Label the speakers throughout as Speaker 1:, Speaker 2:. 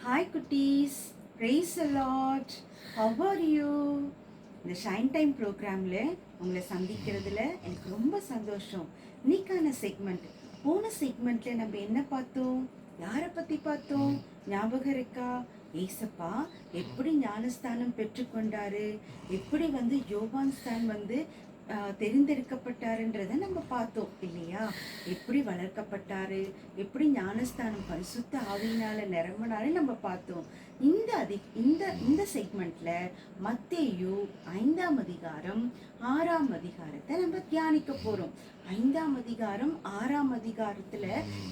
Speaker 1: Hi குட்டீஸ், praise the Lord. How are you? இந்த shine time ப்ரோக்ராமில் உங்களை சந்திக்கிறதுல எனக்கு ரொம்ப சந்தோஷம். இன்னைக்கான செக்மெண்ட், போன செக்மெண்ட்டில் நம்ம என்ன பார்த்தோம்? யாரை பற்றி பார்த்தோம்? ஞாபகம் இருக்கா? ஏசப்பா எப்படி ஞானஸ்தானம் பெற்றுக்கொண்டாரு, எப்படி யோவான் ஸ்தான் தெரிந்தெடுக்கப்பட்டாருன்றதை நம்ம பார்த்தோம் இல்லையா? எப்படி வளர்க்கப்பட்டாரு, எப்படி ஞானஸ்தானம் பரிசுத்த ஆவியினால நிரம்பினாரு நம்ம பார்த்தோம். இந்த செக்மெண்ட்ல மத்தேயு 5ஆம் அதிகாரம் 6ஆம் அதிகாரத்தை நம்ம தியானிக்க போறோம். 5ஆம் அதிகாரம் 6ஆம் அதிகாரத்துல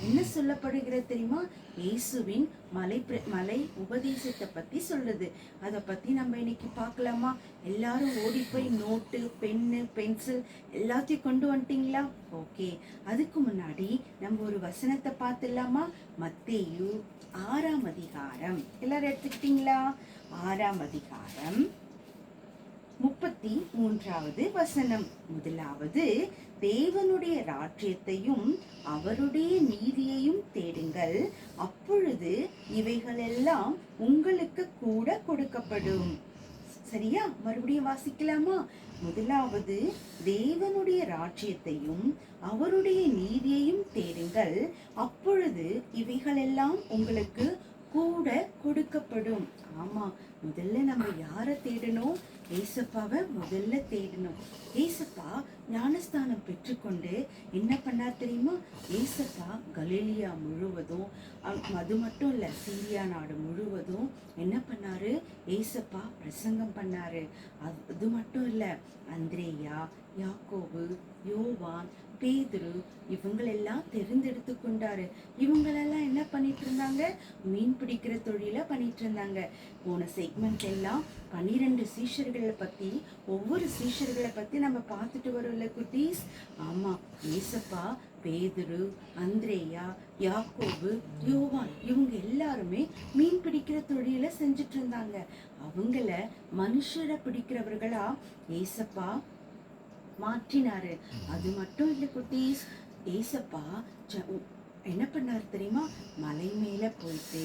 Speaker 1: என்ன சொல்லப்படுகிறது தெரியுமா? இயேசுவின் மலை உபதேசத்தை பத்தி சொல்றது. அதை பத்தி நம்ம இன்னைக்கு பார்க்கலாமா? எல்லாரும் ஓடி போய் நோட்டு, பென்னு, பென்சில் எல்லாத்தையும் கொண்டு வந்துட்டீங்களா? ஓகே, அதுக்கு முன்னாடி நம்ம ஒரு வசனத்தை பார்த்துடலாமா? மத்தேயு 6ஆம் அதிகாரம் எல்லாரும் எடுத்துக்கிட்டீங்களா? 6ஆம் அதிகாரம் 33வது வசனம். முதலாவது, தேவனுடைய ராஜ்யத்தையும் அவருடைய நீதியையும் தேடுங்கள், அப்பொழுது இவைகளெல்லாம் உங்களுக்கு கூட கொடுக்கப்படும். சரியா? மறுபடியும் வாசிக்கலாமா? முதலாவது, தேவனுடைய ராஜ்யத்தையும் அவருடைய நீதியையும் தேடுங்கள், அப்பொழுது இவைகளெல்லாம் உங்களுக்கு கூட கொடுக்கப்படும். ஆமா, முதல்ல நம்ம யாரை தேடணும்? ஏசப்பாவை முதல்ல தேடணும். ஏசப்பா ஞானஸ்தானம் பெற்றுக்கொண்டு என்ன பண்ணார் தெரியுமா? ஏசப்பா கலிலியா முழுவதும், அது மட்டும் இல்ல, சீரியா நாடு முழுவதும் என்ன பண்ணாரு? ஏசப்பா பிரசங்கம் பண்ணாரு. அது மட்டும் இல்ல, அந்திரேயா, யாக்கோபு, யோவான், பேதுரு இவங்களெல்லாம் தெரிந்தெடுத்து கொண்டாரு. இவங்களெல்லாம் என்ன பண்ணிட்டு இருந்தாங்க? மீன் பிடிக்கிற தொழில பண்ணிட்டு இருந்தாங்க. போன செக்மெண்ட் எல்லாம் 12 சீஷர்களை பத்தி, ஒவ்வொரு சீஷர்களை பத்தி நம்ம பார்த்துட்டு வரோம்ல குட்டீஸ். ஆமா, ஏசப்பா பேதுரு, அந்திரேயா, யாக்கோபு, யோவான் இவங்க எல்லாருமே மீன் பிடிக்கிற தொழில செஞ்சுட்டு இருந்தாங்க. அவங்கள மனுஷரை பிடிக்கிறவர்களா ஏசப்பா மாற்றினாரு. அது மட்டும் இல்ல குட்டீஸ், ஏசப்பா என்ன பண்ணாரு தெரியுமா? மலை மேல போயிட்டு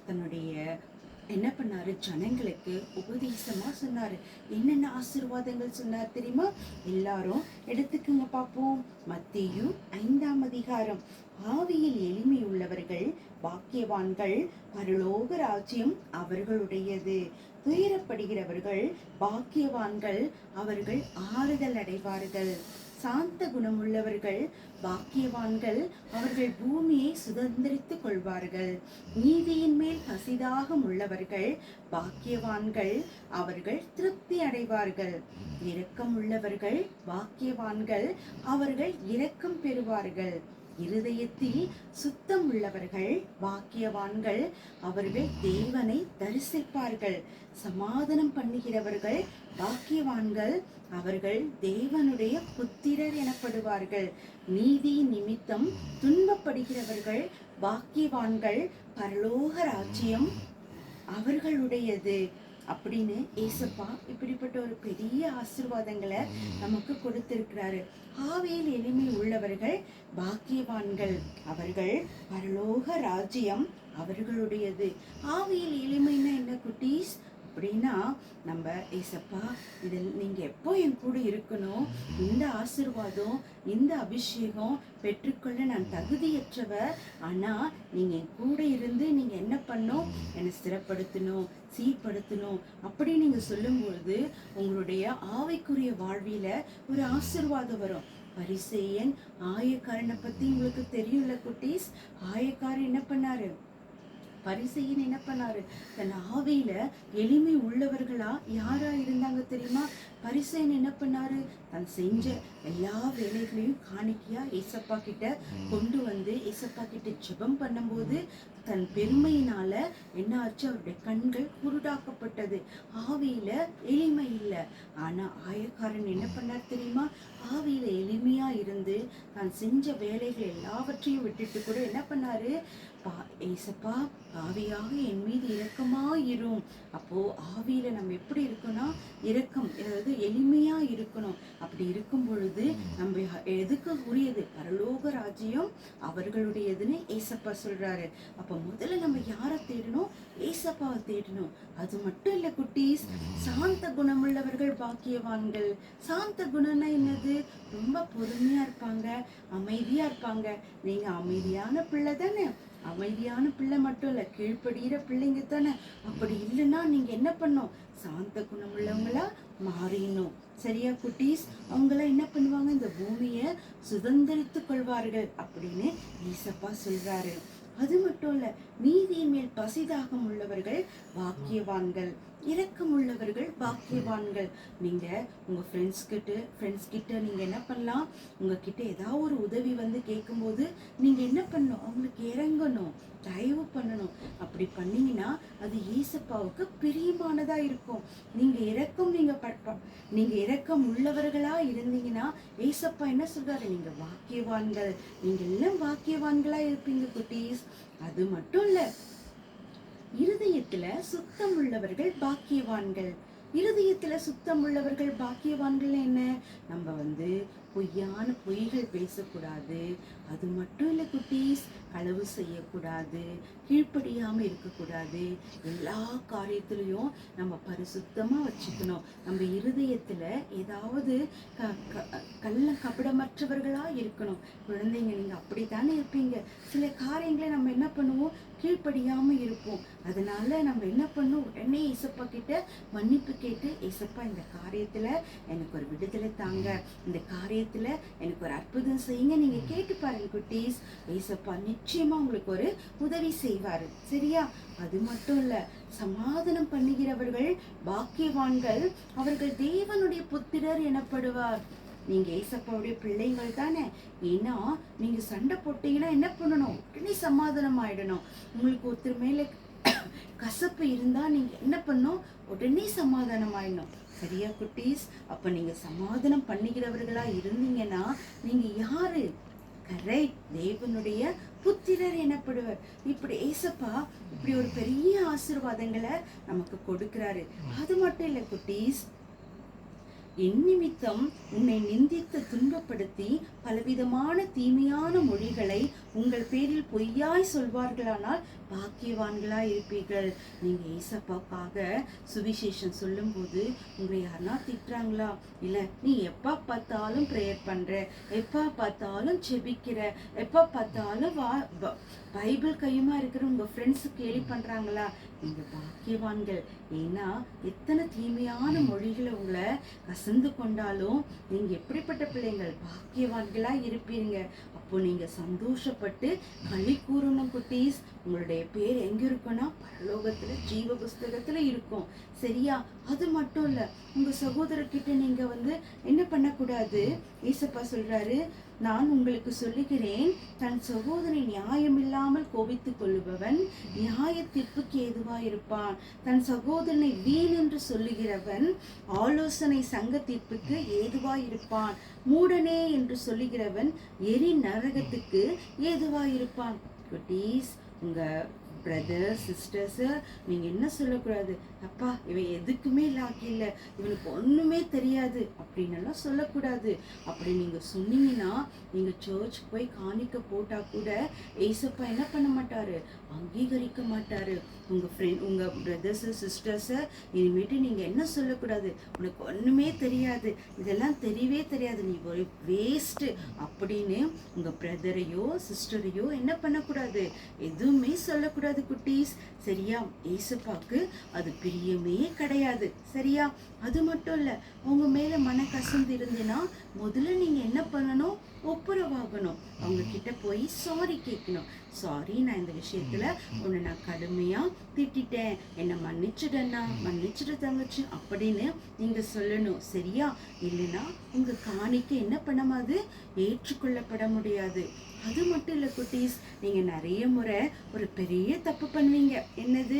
Speaker 1: தன்னுடைய என்ன பண்ணாரு? ஜனங்களுக்கு உபதேசமா சொன்னாரு. என்னென்ன ஆசீர்வாதங்கள் சொன்னார் தெரியுமா? எல்லாரும் எடுத்துக்குங்க பார்ப்போம். மத்தேயு 5ஆம் அதிகாரம். ஆவியில் எளிமை உள்ளவர்கள் பாக்கியவான்கள், பரலோக ராஜ்யம் அவர்களுடையது. துயரப்படுகிறவர்கள் பாக்கியவான்கள், அவர்கள் ஆறுதல் அடைவார்கள். சாந்த குணமுள்ளவர்கள் பாக்கியவான்கள், அவர்கள் பூமியை சுதந்திரித்துக் கொள்வார்கள். நீதியின் மேல் பசிதாகம் உள்ளவர்கள் பாக்கியவான்கள், அவர்கள் திருப்தி அடைவார்கள். இரக்கம் உள்ளவர்கள் பாக்கியவான்கள், அவர்கள் இரக்கம் பெறுவார்கள். இருதயத்தில் சுத்தம் உள்ளவர்கள் பாக்கியவான்கள், அவர்கள் தேவனை தரிசிப்பார்கள். சமாதானம் பண்ணுகிறவர்கள் பாக்கியவான்கள், அவர்கள் தேவனுடைய புத்திரர் எனப்படுவார்கள். நீதி நிமித்தம் துன்பப்படுகிறவர்கள் பாக்கியவான்கள், பரலோக ராஜ்யம் அவர்களுடையது. அப்படின்னு ஏசப்பா இப்படிப்பட்ட ஒரு பெரிய ஆசீர்வாதங்களை நமக்கு கொடுத்திருக்கிறாரு. ஆவியில் எளிமை உள்ளவர்கள் பாக்கியவான்கள், அவர்கள் பரலோக ராஜ்யம் அவர்களுடையது. ஆவியில் எளிமைன்னா என்ன குட்டீஸ்? அப்படின்னா நம்ம ஏசப்பா, இதில் நீங்கள் எப்போ என் கூட இருக்கணும், இந்த ஆசீர்வாதம், இந்த அபிஷேகம் பெற்றுக்கொள்ள நான் தகுதியற்றவ, ஆனால் நீங்கள் என் கூட இருந்து நீங்கள் என்ன பண்ணணும்? என்னை ஸ்திரப்படுத்தணும், சீர்படுத்தணும். அப்படி நீங்கள் சொல்லும்பொழுது உங்களுடைய ஆவிக்குரிய வாழ்வில ஒரு ஆசீர்வாதம் வரும். பரிசேயன் ஆயக்காரனை பற்றி உங்களுக்கு தெரியும்ல குட்டீஸ். ஆயக்காரன் என்ன பண்ணாரு? பரிசேயன் என்ன பண்ணாரு? தன் ஆவியில எளிமை உள்ளவர்களா யாரா இருந்தாங்க தெரியுமா? பரிசேயன் என்ன பண்ணாரு? தான் செஞ்ச எல்லா வேலைகளையும் காணிக்கையா ஏசப்பா கிட்ட கொண்டு வந்து ஏசப்பா கிட்ட ஜெபம் பண்ணும்போது தன் பெருமையினால என்ன ஆச்சு? அவருடைய கண்கள் குருடாக்கப்பட்டது. ஆவியில எளிமை இல்லை. ஆனா ஆயக்காரன் என்ன பண்ணார் தெரியுமா? ஆவியில எளிமையா இருந்து தான் செஞ்ச வேலைகள் எல்லாவற்றையும் விட்டுட்டு கூட என்ன பண்ணாரு? ஏசப்பா, ஆவியாக என் மீது இரக்கமாயிரும். அப்போ ஆவியில நம்ம எப்படி இருக்கணும்? இரக்கம், அதாவது எளிமையா இருக்கணும். அப்படி இருக்கும் பொழுது அதாவது நம்ம எதுக்கு உரியது, பரலோக ராஜ்யம் அவர்களுடையதுன்னு ஏசப்பா சொல்றாரு. அப்ப முதல்ல நம்ம யாரை தேடணும்? ஏசப்பாவை தேடணும். அது மட்டும் இல்ல குட்டீஸ், சாந்த குணமுள்ளவர்கள் பாக்கியவான்கள். சாந்த குணம்னா என்னது? ரொம்ப பொறுமையா இருப்பாங்க, அமைதியா இருப்பாங்க. நீங்க அமைதியான பிள்ளை தானே? அமைதியான பிள்ளை மட்டும் இல்ல, கீழ்ப்படுகிற பிள்ளைங்க தானே? அப்படி இல்லைன்னா நீங்க என்ன பண்ணும்? சாந்த குணமுள்ளவங்களா மாறிடணும். சரியா குட்டீஸ்? அவங்களாம் என்ன பண்ணுவாங்க? இந்த பூமியை சுதந்திரித்து கொள்வார்கள் அப்படின்னு ஈசப்பா சொல்றாரு. அது மட்டும் இல்ல, நீதியின் மேல் பசிதாகம் உள்ளவர்கள் பாக்கியவான்கள், இரக்கம் உள்ளவர்கள் பாக்கியவான்கள். நீங்க உங்க ஃப்ரெண்ட்ஸ் கிட்ட நீங்க என்ன பண்ணலாம்? உங்ககிட்ட ஏதாவது ஒரு உதவி வந்து கேட்கும்போது நீங்க என்ன பண்ணணும்? அவங்களுக்கு இறங்கணும், தயவு பண்ணணும். அப்படி பண்ணீங்கன்னா அது ஏசப்பாவுக்கு பிரியமானதா இருக்கும். நீங்க இரக்கம் உள்ளவர்களா இருந்தீங்கன்னா ஏசப்பா என்ன சொல்றாரு? நீங்க பாக்கியவான்கள், நீங்க எல்லாம் பாக்கியவான்களா இருப்பீங்க குட்டீஸ். அது மட்டும் இல்ல, இருதயத்துல சுத்தம் உள்ளவர்கள் பாக்கியவான்கள். இருதயத்துல சுத்தம் உள்ளவர்கள் பாக்கியவான்கள் என்ன? நம்ம பொய்யான பொய்கள் பேசக்கூடாது. அது மட்டும் இல்ல குட்டீஸ், களவு செய்யக்கூடாது, கீழ்ப்படியாம இருக்கக்கூடாது. எல்லா காரியத்திலையும் நம்ம பரிசுத்தமா வச்சுக்கணும். நம்ம இருதயத்துல ஏதாவது கள்ள கபடமற்றவர்களா இருக்கணும். குழந்தைங்க, நீங்க அப்படித்தானே இருப்பீங்க. சில காரியங்களை நம்ம என்ன பண்ணுவோம்? கீழ்ப்படியாம இருப்போம். அதனால நம்ம என்ன பண்ணுவோம்? உடனே ஏசப்பா கிட்ட மன்னிப்பு கேட்டு, ஏசப்பா இந்த காரியத்துல எனக்கு ஒரு விடுதலை தாங்க, இந்த காரியத்துல எனக்கு ஒரு அற்புதம் செய்யுங்க நீங்க கேட்டு பாருங்க குட்டீஸ். ஏசப்பா நிச்சயமா உங்களுக்கு ஒரு உதவி செய்வாரு. சரியா? அது மட்டும் இல்ல, சமாதானம் பண்ணுகிறவர்கள் பாக்கியவான்கள், அவர்கள் தேவனுடைய புத்திரர் எனப்படுவார். நீங்க ஏசப்பாவுடைய பிள்ளைங்கள் தானே? ஏன்னா நீங்க சண்டை போட்டீங்கன்னா என்ன பண்ணணும்? உடனே சமாதானம் ஆயிடணும். உங்களுக்கு ஒருத்தர் மேல கசப்பு இருந்தா நீங்க என்ன பண்ணும்? உடனே சமாதானம் ஆயிடணும். சரியா குட்டீஸ்? அப்ப நீங்க சமாதானம் பண்ணுகிறவர்களா இருந்தீங்கன்னா நீங்க யாரு? கரெக்ட், தேவனுடைய புத்திரர் எனப்படுவர். இப்படி ஏசப்பா இப்படி ஒரு பெரிய ஆசீர்வாதங்களை நமக்கு கொடுக்கிறாரு. அது மட்டும் இல்ல குட்டீஸ், என் நிமித்தம் உன்னை நிந்தித்து துன்பப்படுத்தி பலவிதமான தீமையான மொழிகளை உங்கள் பேரில் பொய்யாய் சொல்வார்களானால் பாக்கியவான்களா இருப்பீர்கள். நீங்க ஏசப்பாக்காக சுவிசேஷம் சொல்லும் போது உங்களை யாருன்னா திட்டுறாங்களா? இல்ல, நீ எப்ப பார்த்தாலும் ப்ரேயர் பண்ற, எப்ப பார்த்தாலும் செபிக்கிற, எப்ப பார்த்தாலும் பைபிள் கையுமா இருக்கிற உங்க ஃப்ரெண்ட்ஸு கேலி பண்றாங்களா? நீங்க பாக்கியவான்கள். ஏன்னா எத்தனை தீமையான மொழிகளை உங்களை கசந்து கொண்டாலும் நீங்க எப்படிப்பட்ட பிள்ளைங்கள்? பாக்கியவான்களா இருப்பீங்க. அப்போ நீங்க சந்தோஷப்பட்டு களி கூறணும் குட்டீஸ். உங்களுடைய பேர் எங்க இருக்குன்னா பரலோகத்துல ஜீவ புஸ்தகத்துல இருக்கும். சரியா? அது மட்டும் இல்ல, உங்க சகோதரர்கிட்ட நீங்க என்ன பண்ணக்கூடாது? ஏசப்பா சொல்றாரு, நான் உங்களுக்கு சொல்லுகிறேன், தன் சகோதரி நியாயமில்லாமல் கோபித்துக் கொள்ளுபவன் நியாய தீர்ப்புக்கு ஏதுவாயிருப்பான். தன் சகோதரனை வீண் என்று சொல்லுகிறவன் ஆலோசனை சங்க தீர்ப்புக்கு ஏதுவாயிருப்பான். மூடனே என்று சொல்லுகிறவன் எரி நரகத்துக்கு ஏதுவாயிருப்பான். குட்டீஸ், உங்க பிரதர்ஸ் சிஸ்டர்ஸு நீங்க என்ன சொல்லக்கூடாது? அப்பா, இவன் எதுக்குமே லாக்கி இல்லை, இவனுக்கு ஒண்ணுமே தெரியாது அப்படின்னு எல்லாம் சொல்லக்கூடாது. அப்படி நீங்க சொன்னீங்கன்னா நீங்க சர்ச்சுக்கு போய் காணிக்க போட்டா கூட ஏசப்பா என்ன பண்ண மாட்டாரு? அங்கீகரிக்க மாட்டாரு. உங்க பிரதர்ஸ் சிஸ்டர்ஸை இனிமேட்டு நீங்க என்ன சொல்லக்கூடாது? உனக்கு ஒண்ணுமே தெரியாது, இதெல்லாம் தெரியவே தெரியாது, நீ ஒரு வேஸ்ட் அப்படின்னு உங்க பிரதரையோ சிஸ்டரையோ என்ன பண்ணக்கூடாது? எதுவுமே சொல்லக்கூடாது குட்டீஸ். சரியா? ஏசப்பாக்கு அது பிரியமே கிடையாது. சரியா? அது மட்டும் இல்ல, அவங்க மேல மன கசந்து இருந்துன்னா முதல்ல நீங்க என்ன பண்ணணும்? ஒப்புரவாகணும். அவங்க கிட்ட போய் சாரி கேட்கணும். சாரி, நான் இந்த விஷயத்துல உன்னை நான் கடுமையா திட்டேன், என்னை மன்னிச்சிடு தங்கச்சி அப்படின்னு நீங்க சொல்லணும். சரியா? இல்லைன்னா உங்க காணிக்க என்ன பண்ணாது? ஏற்றுக்கொள்ளப்பட முடியாது. அது மட்டும் இல்ல குட்டீஸ், நீங்க நிறைய முறை ஒரு பெரிய தப்பு பண்ணுவீங்க. என்னது?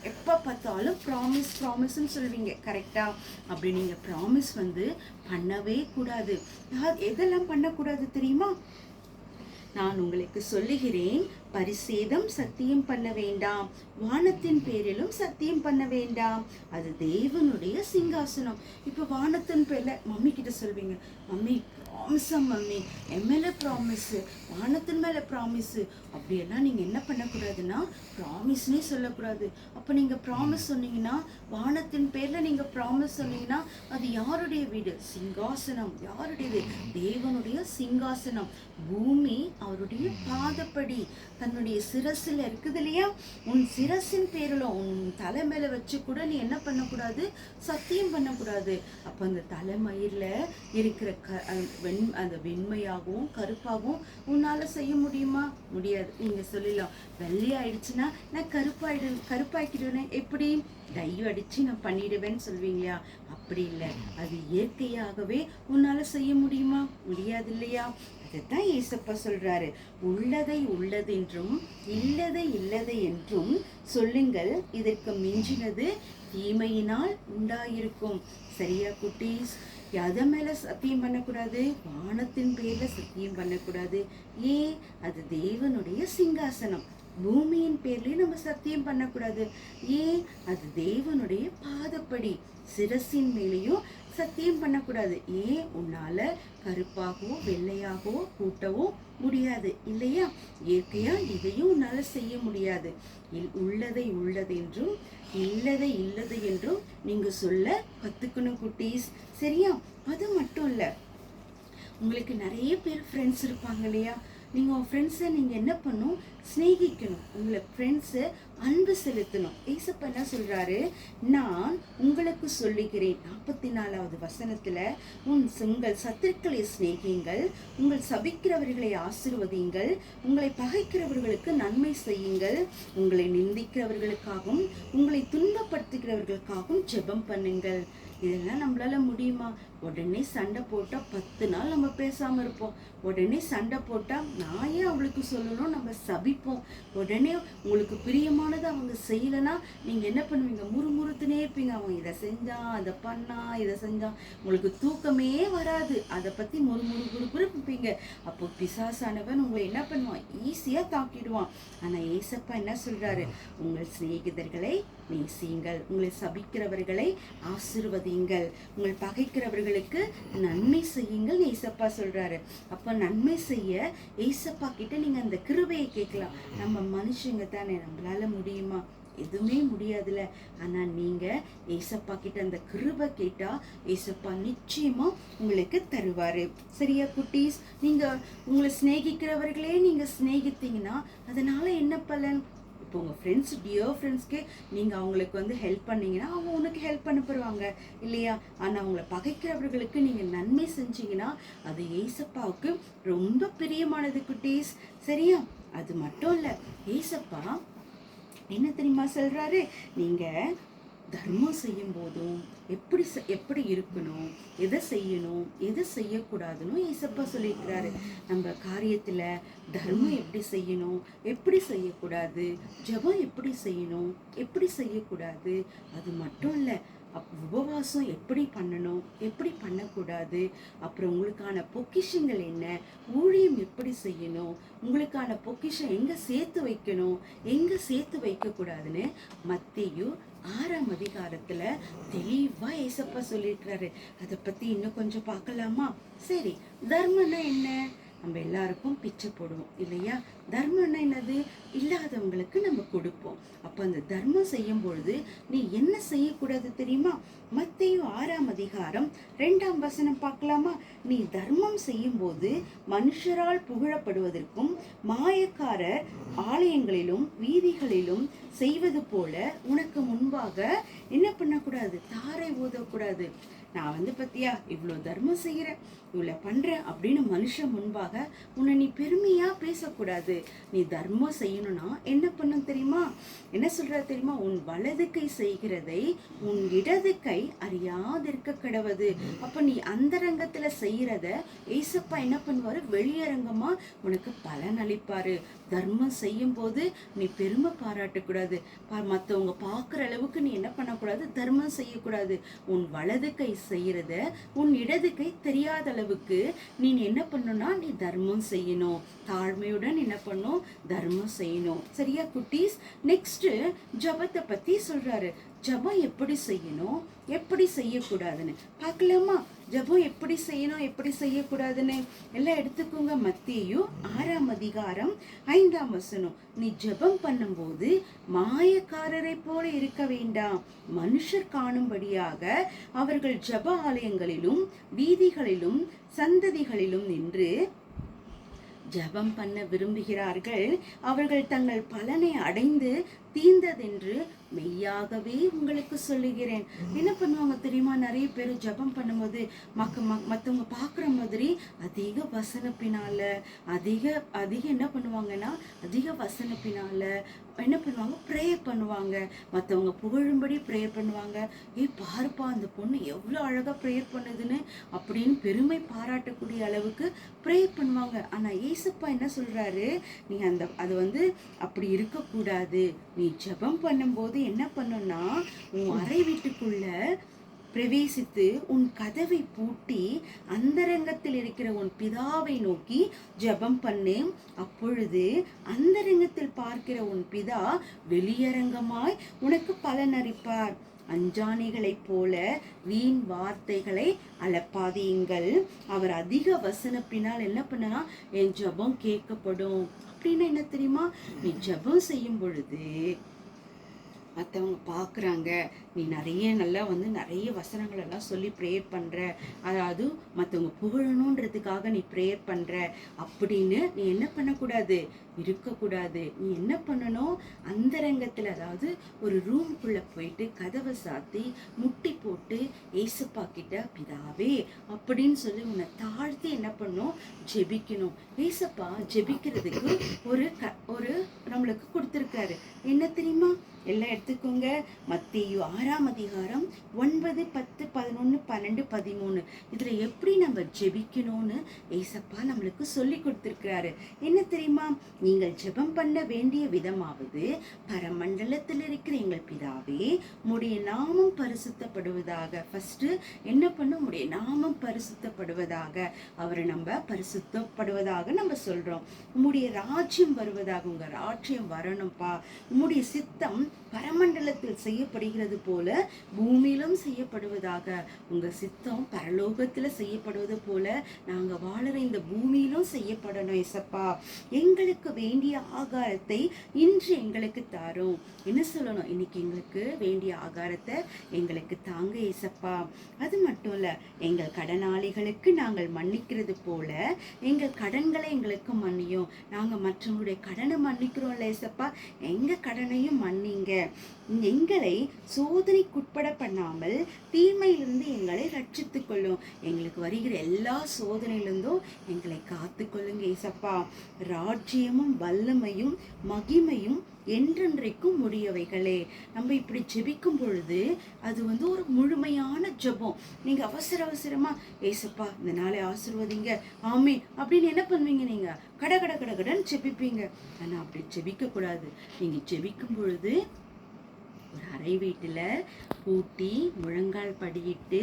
Speaker 1: எப்ப பார்த்தாலும் ப்ராமிஸ்ன்னு சொல்வீங்க. கரெக்டா? அப்படி நீங்க ப்ராமிஸ் பண்ணவே கூடாது. எதெல்லாம் பண்ணக்கூடாது தெரியுமா? நான் உங்களுக்கு சொல்லுகிறேன், பரிசேதம் சத்தியம் பண்ண வேண்டாம், வானத்தின் பேரிலும் சத்தியம் பண்ண வேண்டாம், அது தேவனுடைய சிங்காசனம். இப்ப வானத்தின் பேர்ல மம்மி கிட்ட சொல்வீங்க, மம்மி ப்ராமிஸா மம்மி, என் மேலே ப்ராமிஸு, வானத்தின் மேலே ப்ராமிஸு அப்படியெல்லாம் நீங்கள் என்ன பண்ணக்கூடாதுன்னா ப்ராமிஸ்னே சொல்லக்கூடாது. அப்போ நீங்கள் ப்ராமிஸ் சொன்னீங்கன்னா, வானத்தின் பேரில் நீங்கள் ப்ராமிஸ் சொன்னீங்கன்னா, அது யாருடைய வீடு? சிங்காசனம். யாருடையது? தேவனுடைய சிங்காசனம். பூமி அவருடைய பாதப்படி, தன்னுடைய சிரசில் இருக்குது இல்லையா? உன் சிரசின் பேரில் உன் தலை மேலே வச்சு கூட நீ என்ன பண்ணக்கூடாது? சத்தியம் பண்ணக்கூடாது. அப்போ அந்த தலைமயிரில் இருக்கிற அந்த வெண்மையாகவும் கருப்பாகவும் உன்னால செய்ய முடியுமா? முடியாது. நீங்க சொல்லலாம், வெள்ளையாயிடுச்சுன்னா நான் கருப்பாக்கிடுவேன். எப்படி? டை அடிச்சு நான் பண்ணிடுவேன்னு சொல்வீங்களா? அப்படி இல்லை. அது இயற்கையாகவே உன்னால செய்ய முடியுமா? முடியாது இல்லையா? அதைத்தான் ஏசப்பா சொல்றாரு. உள்ளதை உள்ளதென்றும் இல்லதை இல்லதை என்றும் சொல்லுங்கள், இதற்கு மிஞ்சினது தீமையினால் உண்டாயிருக்கும். சரியா குட்டீஸ்? எதை மேல சத்தியம் பண்ணக்கூடாது? வானத்தின் பேர்ல சத்தியம் பண்ணக்கூடாது. ஏன்? அது தேவனுடைய சிங்காசனம். பூமியின் பேர்லயும் நம்ம சத்தியம் பண்ணக்கூடாது. ஏன்? அது தேவனுடைய பாதப்படி. சிரசின் மேலேயும் சத்தியம் பண்ணக்கூடாது. ஏன்? உன்னால கருப்பாகவோ வெள்ளையாகவோ கூட்டவோ முடியாது இல்லையா? இயற்கையா இதையும் உன்னால செய்ய முடியாது. உள்ளதை உள்ளதென்றும் இல்லதை இல்லது என்றும் நீங்க சொல்ல கத்துக்கணும் குட்டீஸ். சரியா? அது மட்டும் இல்ல, உங்களுக்கு நிறைய பேர் ஃப்ரெண்ட்ஸ் இருப்பாங்க இல்லையா? நீங்கள் உங்கள் ஃப்ரெண்ட்ஸை நீங்கள் என்ன பண்ணணும்? ஸ்நேகிக்கணும். உங்களை ஃப்ரெண்ட்ஸை அன்பு செலுத்தணும். ஏசப்பா என்ன சொல்கிறாரு? நான் உங்களுக்கு சொல்லுகிறேன். 44வது வசனத்தில், உங்கள் சத்துருக்களை சிநேகியுங்கள், உங்கள் சபிக்கிறவர்களை ஆசீர்வதியுங்கள், உங்களை பகைக்கிறவர்களுக்கு நன்மை செய்யுங்கள், உங்களை நிந்திக்கிறவர்களுக்காகவும் உங்களை துன்பப்படுத்துகிறவர்களுக்காகவும் ஜெபம் பண்ணுங்கள். இதெல்லாம் நம்மளால முடியுமா? உடனே சண்டை போட்டால் 10 நாள் நம்ம பேசாமல் இருப்போம். உடனே சண்டை போட்டால் நான் ஏன் அவளுக்கு சொல்லணும் நம்ம சபிப்போம். உடனே உங்களுக்கு பிரியமானதை அவங்க செய்யலைன்னா நீங்கள் என்ன பண்ணுவீங்க? முறுமுறுத்துனே இருப்பீங்க. அவங்க இதை செஞ்சான், அதை பண்ணா, இதை செஞ்சான். உங்களுக்கு தூக்கமே வராது. அதை பற்றி முறுமுறுப்பீங்க. அப்போ பிசாசானவன் உங்களை என்ன பண்ணுவான்? ஈஸியாக தாக்கிடுவான். ஆனால் ஏசப்பா என்ன சொல்கிறாரு? உங்கள் சிநேகிதர்களை நேசியுங்கள், உங்களை சபிக்கிறவர்களை ஆசீர்வதியுங்கள், உங்கள் பகைக்கிறவர்களுக்கு நன்மை செய்யுங்கள் ஏசப்பா சொல்றாரு. அப்ப நன்மை செய்ய ஏசப்பா கிட்ட நீங்க அந்த கிருபையை கேட்கலாம். நம்ம மனுஷங்க தானே, நம்மளால முடியுமா? எதுவுமே முடியாதுல. ஆனா நீங்க ஏசப்பா கிட்ட அந்த கிருபை கேட்டா ஏசப்பா நிச்சயமா உங்களுக்கு தருவாரு. சரியா குட்டீஸ்? நீங்க உங்களை சிநேகிக்கிறவர்களே நீங்க சிநேகித்தீங்கன்னா அதனால என்ன பலன்? இப்போ உங்கள் ஃப்ரெண்ட்ஸ், டியர் ஃப்ரெண்ட்ஸ்க்கு நீங்கள் அவங்களுக்கு ஹெல்ப் பண்ணிங்கன்னா அவங்க உனக்கு ஹெல்ப் பண்ண போடுவாங்க இல்லையா? ஆனால் அவங்கள பகைக்கிறவர்களுக்கு நீங்கள் நன்மை செஞ்சீங்கன்னா அது ஏசப்பாவுக்கு ரொம்ப பிரியமானது குட்டீஸ். சரியா? அது மட்டும் இல்லை, ஏசப்பா என்ன தெரியுமா சொல்கிறாரு? நீங்கள் தர்மம் செய்யும் போதும் எப்படி இருக்கணும், எதை செய்யணும், எதை செய்யக்கூடாதுன்னு ஏசப்பா சொல்லியிருக்கிறாரு. நம்ம காரியத்தில் தர்மம் எப்படி செய்யணும், எப்படி செய்யக்கூடாது, ஜெபம் எப்படி செய்யணும், எப்படி செய்யக்கூடாது. அது மட்டும் இல்லை, உபவாசம் எப்படி பண்ணணும், எப்படி பண்ணக்கூடாது. அப்புறம் உங்களுக்கான பொக்கிஷங்கள் என்ன, ஊழியம் எப்படி செய்யணும், உங்களுக்கான பொக்கிஷம் எங்கே சேர்த்து வைக்கணும், எங்கே சேர்த்து வைக்கக்கூடாதுன்னு மத்தேயு 6ஆம் அதிகாரத்தில் தெளிவாக ஏசப்பா சொல்லியிருக்கிறாரு. அதை பற்றி இன்னும் கொஞ்சம் பார்க்கலாமா? சரி, தர்மம்னா என்ன? நம்ம எல்லாருக்கும் பிச்சை போடுவோம் இல்லையா? தர்மம்னா என்னது? இல்லாதவங்களுக்கு நம்ம கொடுப்போம். அப்போ அந்த தர்மம் செய்யும் பொழுது நீ என்ன செய்யக்கூடாது தெரியுமா? மத்தேயு 6ஆம் அதிகாரம் 2ஆம் வசனம் பார்க்கலாமா? நீ தர்மம் செய்யும் போது மனுஷரால் புகழப்படுவதற்கும் மாயக்காரர் ஆலயங்களிலும் வீதிகளிலும் செய்வது போல உனக்கு முன்பாக என்ன பண்ணக்கூடாது? தாரை ஊதக்கூடாது. நான் பத்தியா இவ்வளோ தர்மம் செய்கிறேன், இவ்வளோ பண்ணுறேன் அப்படின்னு மனுஷன் முன்பாக உன்னை நீ பெருமையாக பேசக்கூடாது. நீ தர்மம் செய்யணும்னா என்ன பண்ணணும் தெரியுமா? என்ன சொல்ற தெரியுமா? உன் வலது கை செய்கிறதை உன் இடது கை அறியாதிருக்க கடவது. அப்போ நீ அந்தரங்கத்தில் செய்கிறத ஏசப்பா என்ன பண்ணுவாரு? வெளியரங்கமா உனக்கு பலன் அளிப்பாரு. தர்மம் செய்யும் போது நீ பெருமை பாராட்டக்கூடாது. மற்றவங்க பார்க்குற அளவுக்கு நீ என்ன பண்ணக்கூடாது? தர்மம் செய்யக்கூடாது. உன் வலது கை செய்யறத உன் இடது கை தெரியாத அளவுக்கு நீ என்ன பண்ணணும்னா நீ தர்மம் செய்யணும். தாழ்மையுடன் என்ன பண்ணும்? தர்மம் செய்யணும். சரியா குட்டீஸ்? நெக்ஸ்ட் ஜபத்தை பத்தி சொல்றாரு. ஜபம் எப்படி செய்யணும், எப்படி செய்யக்கூடாதுன்னு பார்க்கலாமா? ஜெபம் எப்படி செய்யணும் எப்படி செய்யக்கூடாதுன்னு எல்லாம் எடுத்துக்கோங்க. மத்தேயு 6ஆம் அதிகாரம் 5ஆம் வசனம். நீ ஜெபம் பண்ணும்போது மாயக்காரரை போல இருக்க வேண்டாம், மனுஷர் காணும்படியாக அவர்கள் ஜெப ஆலயங்களிலும் வீதிகளிலும் சந்ததிகளிலும் நின்று ஜெபம் பண்ண விரும்புகிறார்கள். அவர்கள் தங்கள் பலனை அடைந்து தீர்ந்ததென்று மெய்யாகவே உங்களுக்கு சொல்லுகிறேன். என்ன பண்ணுவாங்க தெரியுமா? நிறைய பேர் ஜெபம் பண்ணும்போது மற்றவங்க பார்க்குற மாதிரி அதிக வசனப்பினால அதிக என்ன பண்ணுவாங்கன்னா அதிக வசனப்பினால என்ன பண்ணுவாங்க, ப்ரேயர் பண்ணுவாங்க. மற்றவங்க புகழும்படி ப்ரேயர் பண்ணுவாங்க. பாருப்பா அந்த பொண்ணு எவ்வளோ அழகாக ப்ரேயர் பண்ணுதுன்னு அப்படின்னு பெருமை பாராட்டக்கூடிய அளவுக்கு ப்ரேயர் பண்ணுவாங்க. ஆனால் ஏசப்பா என்ன சொல்கிறாரு, நீ அது வந்து அப்படி இருக்கக்கூடாது. நீ ஜெபம் பண்ணும்போது என்ன பண்ணுன்னா, உன் அறை வீட்டுக்குள்ள பிரவேசித்து உன் கதவை பூட்டி அந்தரங்கத்தில் இருக்கிற உன் பிதாவை நோக்கி ஜெபம் பண்ணு. அப்பொழுது அந்தரங்கத்தில் பார்க்கிற உன் பிதா வெளியரங்கமாய் உனக்கு பலனளிப்பார். அஞ்சாணிகளைப் போல வீண் வார்த்தைகளை அலப்பாதீங்கள். அவர் அதிக வசனப்பினால் என்ன பண்ணனா, என் ஜெபம் கேட்கப்படும். அப்படின்னா என்ன தெரியுமா? நீ ஜெபம் செய்யும் பொழுது மற்றவங்க பார்க்குறாங்க, நீ நல்லா நிறைய வசனங்கள் எல்லாம் சொல்லி ப்ரேயர் பண்ணுற, அதாவது மற்றவங்க புகழணுன்றதுக்காக நீ ப்ரேயர் பண்ணுற அப்படின்னு நீ என்ன பண்ணக்கூடாது, இருக்கக்கூடாது. நீ என்ன பண்ணணும், அந்தரங்கத்தில் அதாவது ஒரு ரூம்குள்ளே போயிட்டு கதவை சாத்தி முட்டி போட்டு ஏசப்பா கிட்ட பிதாவே அப்படின்னு சொல்லி உன்னை தாழ்த்தி என்ன பண்ணணும், ஜெபிக்கணும். ஏசப்பா ஜெபிக்கிறதுக்கு ஒரு நம்மளுக்கு கொடுத்துருக்காரு. என்ன தெரியுமா? எல்லாம் எடுத்துக்கோங்க. மத்தேயு 6ஆம் அதிகாரம் 9, 10, 11, 12, 13 இதுல எப்படி நம்ம ஜெபிக்கணும்னு ஏசப்பா நம்மளுக்கு சொல்லி கொடுத்திருக்கிறாரு. என்ன தெரியுமா? நீங்கள் ஜெபம் பண்ண வேண்டிய விதமாவது, பரமண்டலத்தில் இருக்கிற எங்கள் பிதாவே, உம்முடைய நாமம் பரிசுத்தப்படுவதாக. ஃபர்ஸ்ட் என்ன பண்ண, உம்முடைய நாமம் பரிசுத்தப்படுவதாக. அவரை நம்ம பரிசுத்தப்படுவதாக நம்ம சொல்றோம். உம்முடைய ராஜ்யம் வருவதாக. உங்க ராஜ்யம் வரணும்ப்பா. உம்முடைய சித்தம் பரமண்டலத்தில் செய்யப்படுகிறது போல பூமியிலும் செய்யப்படுவதாக. உங்க சித்தம் பரலோகத்துல செய்யப்படுவது போல நாங்க வாழற இந்த பூமியிலும் செய்யப்படணும். ஏசப்பா, எங்களுக்கு வேண்டிய ஆகாரத்தை இன்று எங்களுக்கு தாரும். என்ன சொல்லணும்? இன்னைக்கு எங்களுக்கு வேண்டிய ஆகாரத்தை எங்களுக்கு தாங்க ஏசப்பா. அது மட்டும் இல்ல, எங்கள் கடனாளிகளுக்கு நாங்கள் மன்னிக்கிறது போல எங்கள் கடன்களை எங்களுக்கு மன்னியும். நாங்க மற்றவங்களுடைய கடனை மன்னிக்கிறோம்ல ஏசப்பா, எங்க கடனையும் மன்னிங்க. எங்களை சோதனைக்குட்பட பண்ணாமல் தீமையிலிருந்து எங்களை ரட்சித்துக் கொள்ளும். எங்களுக்கு வருகிற எல்லா சோதனையிலிருந்தும் எங்களை காத்து கொள்ளுங்க ஏசப்பா. ராஜ்யமும் வல்லமையும் மகிமையும் என்றென்றைக்கும் முடியவைகளே. நம்ம இப்படி ஜெபிக்கும் பொழுது அது ஒரு முழுமையான ஜெபம். நீங்க அவசரமா ஏசப்பா இந்த நாளை ஆசீர்வதிங்க ஆமே அப்படின்னு என்ன பண்ணுவீங்க? நீங்க கடகடன்னு ஜெபிப்பீங்க. ஆனா அப்படி ஜெபிக்க கூடாது. நீங்க ஜெபிக்கும் பொழுது ஒரு அறை வீட்டுல பூட்டி முழங்கால் படியிட்டு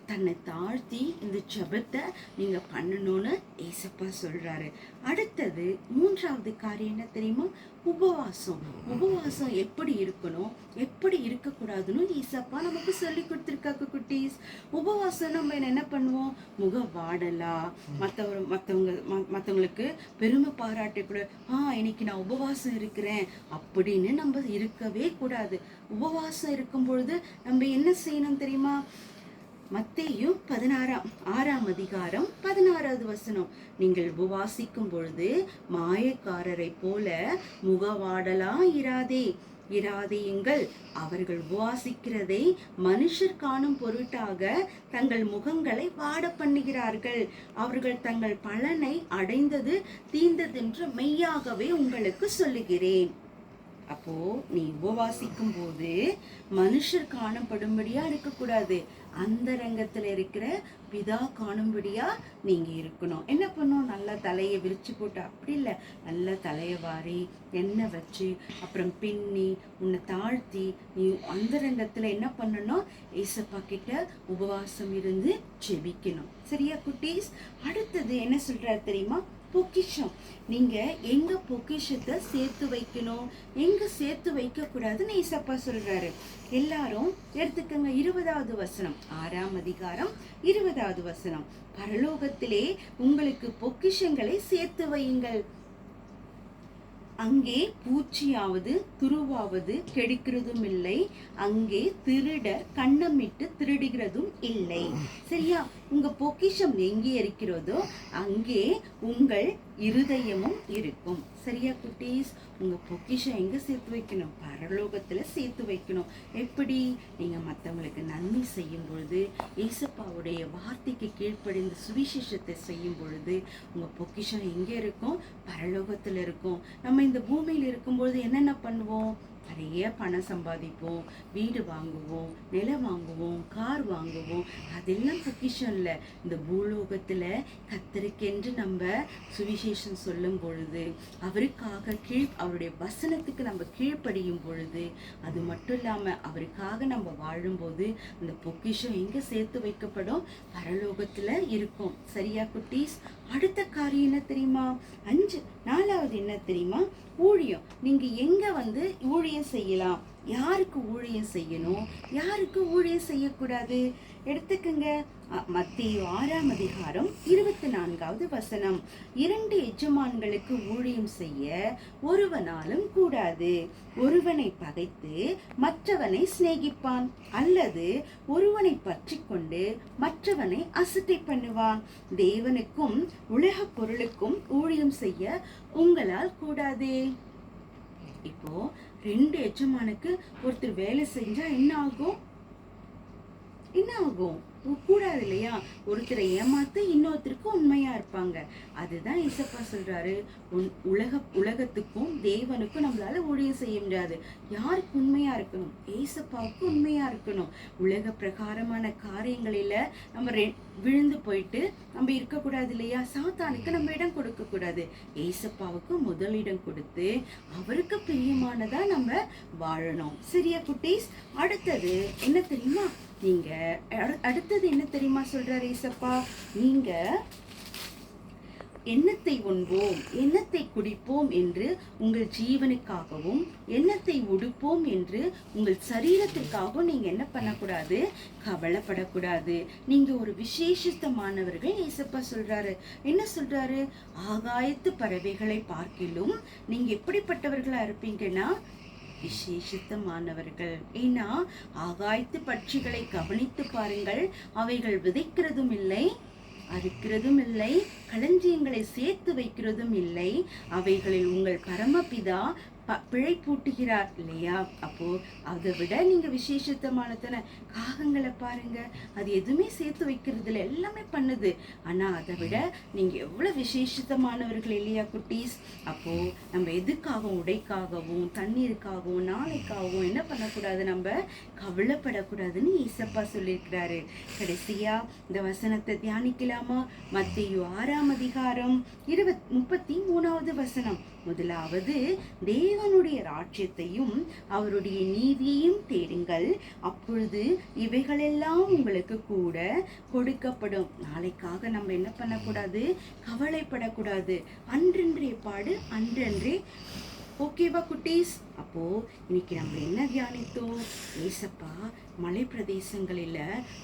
Speaker 1: தன்னை தாழ்த்தி இந்த ஜெபத்தை நீங்க பண்ணணும்னு ஏசப்பா சொல்றாரு. அடுத்தது 3வது காரியம் என்ன தெரியுமா? உபவாசம். உபவாசம் எப்படி இருக்கணும், எப்படி இருக்கக்கூடாதுன்னு ஏசப்பா நமக்கு சொல்லி கொடுத்துருக்காங்க குட்டீஸ். உபவாசம் நம்ம என்ன பண்ணுவோம்? முக வாடலா, மற்றவங்களுக்கு பெருமை பாராட்டக்கூட இன்னைக்கு நான் உபவாசம் இருக்கிறேன் அப்படின்னு நம்ம இருக்கவே கூடாது. உபவாசம் இருக்கும் பொழுது நம்ம என்ன செய்யணும் தெரியுமா? மத்தேயு 6ஆம் அதிகாரம் 16வது வசனம். நீங்கள் உபவாசிக்கும் பொழுது மாயக்காரரை போல முகவாடலா இராதேயுங்கள். அவர்கள் உபவாசிக்கிறதை மனுஷர் காணும் பொருட்டாக தங்கள் முகங்களை வாட பண்ணுகிறார்கள். அவர்கள் தங்கள் பலனை அடைந்தது தீர்ந்ததென்று மெய்யாகவே உங்களுக்கு சொல்லுகிறேன். அப்போ நீ உபவாசிக்கும் போது மனுஷர் காணப்படும்படியா இருக்கக்கூடாது, அந்த ரங்கத்துல இருக்கிற பிதா காணும்படியா நீங்க இருக்கணும். என்ன பண்ணும்? நல்லா தலையை விரிச்சு போட்டு, அப்படி இல்லை, நல்லா தலையை வாரி எண்ணெய் வச்சு அப்புறம் பின்னி உன்னை தாழ்த்தி நீ அந்த ரங்கத்துல என்ன பண்ணணும்? ஏசப்பா கிட்ட உபவாசம் இருந்து ஜெபிக்கணும். சரியா குட்டீஸ்? அடுத்தது என்ன சொல்றாரு தெரியுமா? பொக்கிஷம். நீங்க எங்க பொக்கிஷத்தை சேர்த்து வைக்கணும், எங்க சேர்த்து வைக்க கூடாதுன்னு ஏசப்பா சொல்றாரு. எல்லாரும் எடுத்துக்கங்க 20வது வசனம், 6ஆம் அதிகாரம் 20வது வசனம். பரலோகத்திலே உங்களுக்கு பொக்கிஷங்களை சேர்த்து வையுங்கள், அங்கே பூச்சியாவது துருவாவது கெடுக்கிறதும் இல்லை, அங்கே திருடர் கண்ணமிட்டு திருடுகிறதும் இல்லை. சரியா? உங்க பொக்கிஷம் எங்கே இருக்கிறதோ அங்கே உங்கள் இருதயமும் இருக்கும். சரியா குட்டீஸ்? உங்க பொக்கிஷம் எங்க சேர்த்து வைக்கணும்? பரலோகத்துல சேர்த்து வைக்கணும். எப்படி? நீங்க மற்றவங்களுக்கு நன்மை செய்யும் பொழுது, ஏசப்பாவுடைய வார்த்தைக்கு கீழ்ப்படிந்து சுவிசேஷத்தை செய்யும் பொழுது உங்க பொக்கிஷம் எங்க இருக்கும்? பரலோகத்துல இருக்கும். நம்ம இந்த பூமியில் இருக்கும்பொழுது என்னென்ன பண்ணுவோம்? நிறைய பணம் சம்பாதிப்போம், வீடு வாங்குவோம், நிலம் வாங்குவோம், கார் வாங்குவோம். அதெல்லாம் பொக்கிஷம் இல்லை. இந்த பூலோகத்துல கர்த்தருக்கென்று நம்ம சுவிசேஷம் சொல்லும் பொழுது, அவருக்காக அவருடைய வசனத்துக்கு நம்ம கீழ்ப்படியும் பொழுது, அது மட்டும் இல்லாம அவருக்காக நம்ம வாழும்போது அந்த பொக்கிஷம் எங்க சேர்த்து வைக்கப்படும்? பரலோகத்துல இருக்கும். சரியா குட்டீஸ்? அடுத்த காரியம் என்ன தெரியுமா? 4வது என்ன தெரியுமா? ஊழியம். நீங்க எங்க ஊழியம் செய்யலாம், யாருக்கு ஊழியம் செய்யணும், யாருக்கு ஊழியம் செய்யக்கூடாது? எடுத்துக்கங்க மத்தேயு 6ஆம் அதிகாரம் 24வது வசனம். 2 எஜமான்களுக்கு ஊழியம் செய்ய ஒருவனாலும் கூடாது. ஒருவனை பகைத்து மற்றவனை சிநேகிப்பான், அல்லது ஒருவனை பற்றி கொண்டு மற்றவனை அசட்டை பண்ணுவான். தேவனுக்கும் உலக பொருளுக்கும் ஊழியம் செய்ய உங்களால் கூடாதே. இப்போ 2 எஜமானுக்கு ஒருத்தர் வேலை செஞ்சா என்ன ஆகும்? கூடாது இல்லையா? ஒருத்தரை ஏமாத்து இன்னொருத்தருக்கு உண்மையா இருப்பாங்க. அதுதான் ஏசப்பா சொல்றாரு, உலகத்துக்கும் தேவனுக்கும் நம்மளால ஊழியம் செய்ய முடியாது. யாருக்கு உண்மையா இருக்கணும்? ஏசப்பாவுக்கு உண்மையா இருக்கணும். உலக பிரகாரமான காரியங்களில நம்ம விழுந்து போயிட்டு நம்ம இருக்கக்கூடாது இல்லையா? சாத்தானுக்கு நம்ம இடம் கொடுக்க கூடாது. ஏசப்பாவுக்கு முதலிடம் கொடுத்து அவருக்கு பிரியமானதா நம்ம வாழணும். சரியா குட்டீஸ்? அடுத்தது என்ன தெரியுமா? நீங்க அடுத்தது என்ன தெரியுமா சொல்றாரு ஏசப்பா? நீங்க எண்ணத்தை உண்போம், எண்ணத்தை குடிப்போம் என்று உங்கள் ஜீவனுக்காகவும், எண்ணத்தை உடுப்போம் என்று உங்கள் சரீரத்திற்காகவும் நீங்க என்ன பண்ணக்கூடாது? கவலைப்படக்கூடாது. நீங்க ஒரு விசேஷித்தமானவர்கள். ஏசப்பா சொல்றாரு. என்ன சொல்றாரு? ஆகாயத்து பறவைகளை பார்க்கிலும் நீங்க எப்படிப்பட்டவர்களா இருப்பீங்கன்னா விசேஷித்தமானவர்கள். ஏன்னா ஆகாயத்து பட்சிகளை கவனித்து பாருங்கள், அவைகள் விதைக்கிறதும் இல்லை, அறுக்கிறதும் இல்லை, களஞ்சியங்களை சேர்த்து வைக்கிறதும் இல்லை, அவைகளில் உங்கள் பரமபிதா பிழை பூட்டுகிறார் இல்லையா? அப்போ அதை விட நீங்க விசேஷத்தமானதான. காகங்களை பாருங்க, அது எதுவுமே சேர்த்து வைக்கிறது இல்லை, எல்லாமே பண்ணுது. ஆனா அதை விட நீங்க எவ்வளவு விசேஷத்தமானவர்கள் இல்லையா குட்டீஸ்? அப்போ நம்ம எதுக்காகவும், உடைக்காகவும், தண்ணீருக்காகவும், நாளைக்காகவும் என்ன பண்ணக்கூடாது? நம்ம கவலைப்படக்கூடாதுன்னு ஏசப்பா சொல்லியிருக்கிறாரு. கடைசியா இந்த வசனத்தை தியானிக்கலாமா? மத்தேயு 6ஆம் அதிகாரம் 33வது வசனம். முதலாவது தேவனுடைய ராஜ்யத்தையும் அவருடைய நீதியையும் தேடுங்கள், அப்பொழுது இவைகளெல்லாம் உங்களுக்கு கூட கொடுக்கப்படும். நாளைக்காக நம்ம என்ன பண்ணக்கூடாது? கவலைப்படக்கூடாது. அன்றன்றைய பாடு அன்றன்றே. ஓகேவா குட்டீஸ்? அப்போ இன்னைக்கு நம்ம என்ன தியானித்தோம்? ஏசப்பா மலை பிரதேசங்களில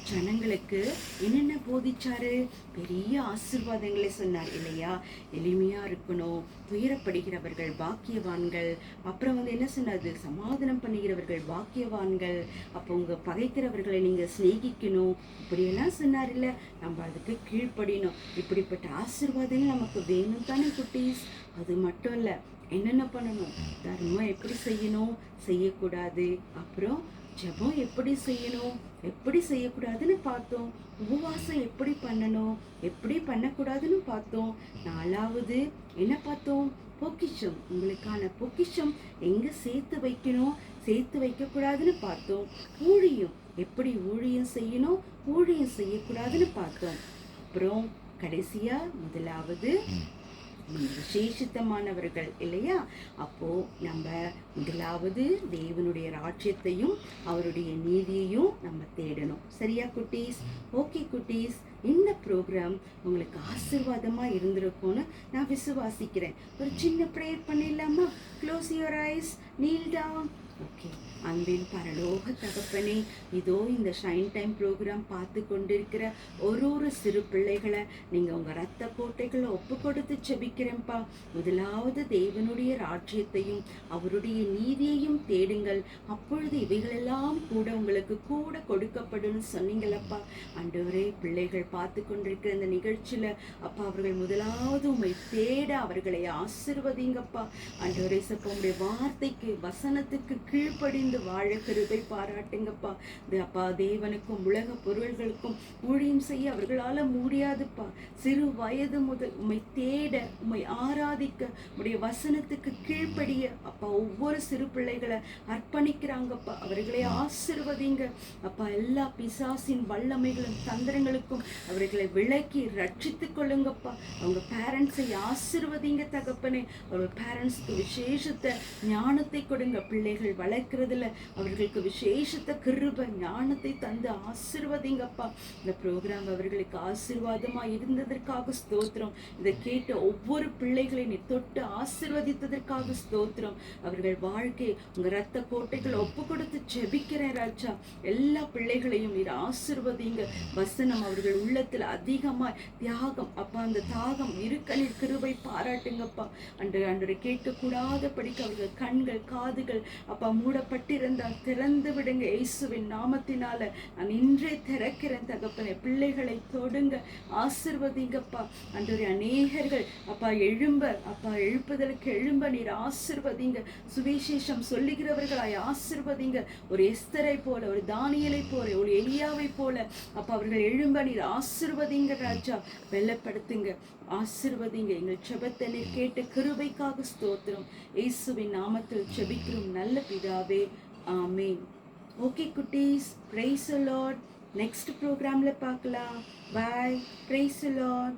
Speaker 1: ஜனங்களுக்கு என்னென்ன போதிச்சாரு? பெரிய ஆசீர்வாதங்களை சொன்னார் இல்லையா? எளிமையா இருக்கணும், துயரப்படுகிறவர்கள் பாக்கியவான்கள். அப்புறம் என்ன சொன்னாரு? சமாதானம் பண்ணுகிறவர்கள் பாக்கியவான்கள். அப்போ உங்க பகைக்கிறவர்களை நீங்க சிநேகிக்கணும், இப்படியெல்லாம் சொன்னார் இல்ல? நம்ம அதுக்கு கீழ்ப்படினோம். இப்படிப்பட்ட ஆசீர்வாதங்கள் நமக்கு வேணும் தானே குட்டீஸ்? அது மட்டும் இல்ல, என்னென்ன பண்ணணும்? தர்மம் எப்படி செய்யணும், செய்யக்கூடாது. அப்புறம் ஜெபம் எப்படி செய்யணும், எப்படி செய்யக்கூடாதுன்னு பார்த்தோம். உபவாசம் எப்படி பண்ணணும், எப்படி பண்ணக்கூடாதுன்னு பார்த்தோம். 4வது என்ன பார்த்தோம்? பொக்கிஷம். உங்களுக்கான பொக்கிஷம் எங்க சேர்த்து வைக்கணும், சேர்த்து வைக்க கூடாதுன்னு பார்த்தோம். ஊழியம், எப்படி ஊழியம் செய்யணும், ஊழியம் செய்யக்கூடாதுன்னு பார்த்தோம். அப்புறம் கடைசியா முதலாவது விசேஷித்தமானவர்கள் இல்லையா? அப்போ நம்ம முதலாவது தேவனுடைய ராஜ்யத்தையும் அவருடைய நீதியையும் நம்ம தேடணும். சரியா குட்டீஸ்? ஓகே குட்டீஸ், இந்த ப்ரோக்ராம் உங்களுக்கு ஆசீர்வாதமா இருந்திருக்கும்னு நான் விசுவாசிக்கிறேன். ஒரு சின்ன ப்ரேயர் பண்ணிடலாமா? Close your eyes, kneel down. Okay. அன்பின் பரலோக தகப்பனே, இதோ இந்த ஷைன் டைம் ப்ரோக்ராம் பார்த்து கொண்டிருக்கிற ஒரு சிறு பிள்ளைகளை நீங்கள் உங்கள் ரத்த கோட்டைகளை ஒப்பு கொடுத்து செபிக்கிறேன்ப்பா. முதலாவது தேவனுடைய ராஜ்யத்தையும் அவருடைய நீதியையும் தேடுங்கள், அப்பொழுது இவைகளெல்லாம் கூட உங்களுக்கு கூட கொடுக்கப்படும் சொன்னீங்களப்பா. ஆண்டவரே, பிள்ளைகள் பார்த்து கொண்டிருக்கிற இந்த நிகழ்ச்சியில் அப்பா, அவர்கள் முதலாவது உம்மை தேட அவர்களை ஆசீர்வதிங்கப்பா. ஆண்டவரே சப்பா, உங்களுடைய வார்த்தைக்கு வசனத்துக்கு கீழ்ப்படிந்து வாழ கிருபை பாராட்டுங்கப்பா. அப்பா, தேவனுக்கும் உலக பொருள்களுக்கும் ஊழியம் செய்ய அவர்களால முடியாதுப்பா. சிறு வயது முதல் உம்மை தேட, உம்மை ஆராதிக்க, உடைய வசனத்துக்கு கீழ்ப்படிய அப்பா ஒவ்வொரு சிறு பிள்ளைகளை அர்ப்பணிக்கிறாங்கப்பா. அவர்களை ஆசீர்வதிங்க அப்பா. எல்லா பிசாசின் வல்லமைகளும் தந்திரங்களுக்கும் அவர்களை விலக்கி ரட்சித்துக் கொள்ளுங்கப்பா. அவங்க பேரண்ட்ஸை ஆசீர்வதிங்க தகப்பனே. அவங்க பேரண்ட்ஸ்க்கு விசேஷத்தை ஞானத்தை கொடுங்க. பிள்ளைகள் வளர்க்கறதுல அவர்களுக்கு விசேஷத்த கிருபை ஞானத்தை தந்து ஆசீர்வதிங்கப்பா. இந்த ப்ரோக்ராம் அவர்களுக்கு ஆசீர்வாதமா இருந்ததற்காக ஸ்தோத்திரம். இதை கேட்ட ஒவ்வொரு பிள்ளைகளை நீ தொட்டு ஆசீர்வதித்ததற்காக ஸ்தோத்திரம். அவர்கள் வாழ்க்கை உங்க ரத்த கோட்டைகளை ஒப்பு கொடுத்து ஜெபிக்கிறேன் ராஜா. எல்லா பிள்ளைகளையும் நீர் ஆசீர்வதிங்க. வசனம் அவர்கள் உள்ளத்துல அதிகமா தியாகம் அப்பா, அந்த தாகம் இருக்க நீர் கிருபை பாராட்டுங்கப்பா. அன்று கேட்கக்கூடாத படிக்க அவர்கள் கண்கள் காதுகள் அப்பா மூடப்பட்டிருந்தால் திறந்து விடுங்க இயேசுவின் நாமத்தினால. நான் இன்றே திறக்கிறேன் தகப்பனே. பிள்ளைகளை தொடுங்க, ஆசீர்வதிங்கப்பா. அன்று அநேகர்கள் அப்பா எழுப்புதலுக்கு எழும்ப நீர் ஆசீர்வதிங்க. சுவிசேஷம் சொல்லுகிறவர்களாய் ஆசீர்வதிங்க. ஒரு எஸ்தரை போல, ஒரு தானியலை போல, ஒரு எலியாவை போல அப்பா அவர்கள் எழும்ப நீர் ஆசீர்வதிங்க ராஜா. வெள்ளப்படுத்துங்க, ஆசீர்வதிங்க. எங்கள் ஜெபத்தை நீர் கேட்ட கிருபைக்காக ஸ்தோத்திரம். இயேசுவின் நாமத்தில் ஜெபிக்கிறோம் நல்ல பிதாவே, ஆமென். ஓகே குட்டீஸ், பிரைஸ் தி லார்ட். நெக்ஸ்ட் ப்ரோக்ராம்ல பார்க்கலாம். பை. Praise the Lord.